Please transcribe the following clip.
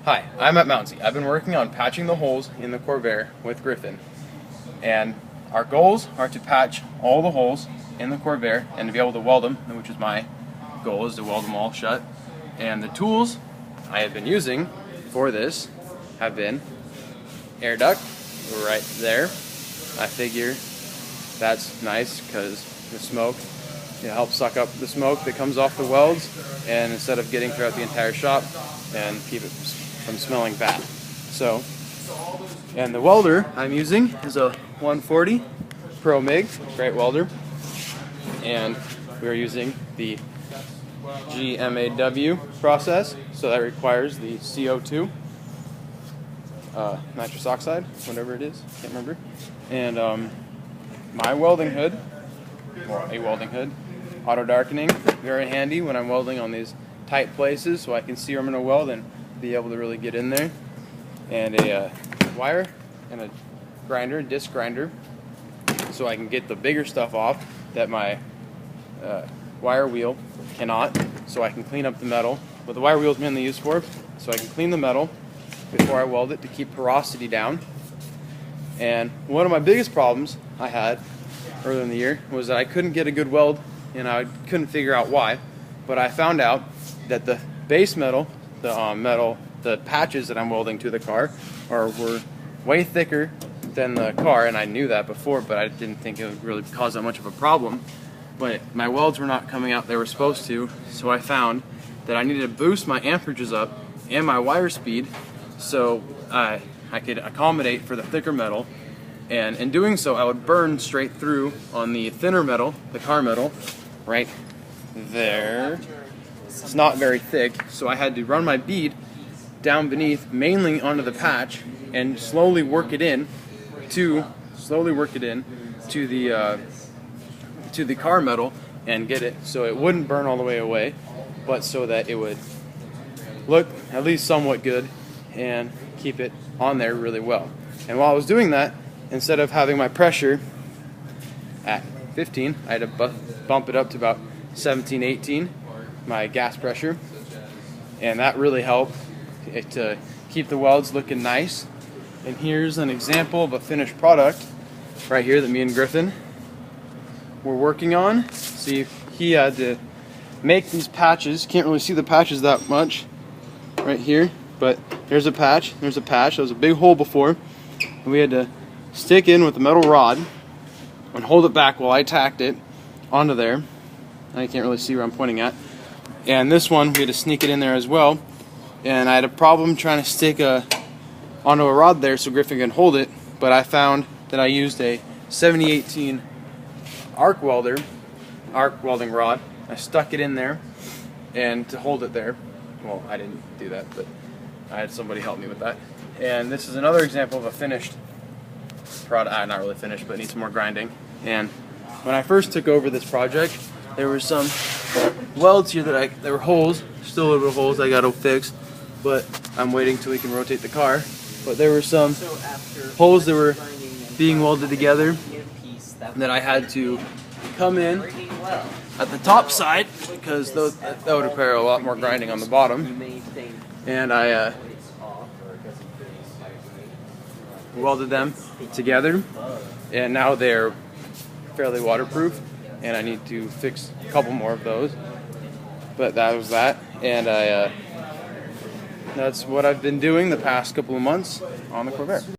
Hi, I'm at Mounsey. I've been working on patching the holes in the Corvair with Griffin, and our goals are to patch all the holes in the Corvair and to be able to weld them, which is my goal, is to weld them all shut. And the tools I have been using for this have been air duct right there. I figure that's nice because the smoke, it helps suck up the smoke that comes off the welds, and instead of getting throughout the entire shop and keep it from smelling bad. So, and the welder I'm using is a 140 Pro MIG, great welder, and we're using the GMAW process, so that requires the CO2, nitrous oxide, whatever it is, can't remember. And my welding hood, or a welding hood, auto darkening, very handy when I'm welding on these tight places, so I can see where I'm going to weld and be able to really get in there. And a wire and a grinder, disc grinder, so I can get the bigger stuff off that my wire wheel cannot, so I can clean up the metal. What the wire wheel is mainly used for, so I can clean the metal before I weld it to keep porosity down. And one of my biggest problems I had earlier in the year was that I couldn't get a good weld, and I couldn't figure out why. But I found out that the base metal, the patches that I'm welding to the car were way thicker than the car, and I knew that before, but I didn't think it would really cause that much of a problem. But my welds were not coming out they were supposed to, so I found that I needed to boost my amperages up and my wire speed so I could accommodate for the thicker metal. And in doing so, I would burn straight through on the thinner metal, the car metal, right there. It's not very thick, so I had to run my bead down beneath, mainly onto the patch, and slowly work it in to the car metal and get it so it wouldn't burn all the way away, but so that it would look at least somewhat good and keep it on there really well. And while I was doing that, instead of having my pressure at 15, I had to bump it up to about 17, 18, my gas pressure, and that really helped it to keep the welds looking nice. And here's an example of a finished product right here that me and Griffin were working on. See, he had to make these patches. Can't really see the patches that much right here, but there's a patch, there's a patch. There was a big hole before, and we had to stick in with a metal rod and hold it back while I tacked it onto there. I can't really see where I'm pointing at. And this one, we had to sneak it in there as well. And I had a problem trying to stick onto a rod there so Griffin can hold it, but I found that I used a 7018 arc welding rod. I stuck it in there and to hold it there. Well, I didn't do that, but I had somebody help me with that. And this is another example of a finished product, not really finished, but needs some more grinding. And when I first took over this project, there were some welds here there were holes, still a little bit of holes I got to fix, but I'm waiting till we can rotate the car. But there were some holes that were being welded together that I had to come in at the top side because that would require a lot more grinding on the bottom. And I welded them together, and now they're fairly waterproof, and I need to fix a couple more of those. But that was that, and that's what I've been doing the past couple of months on the Corvair.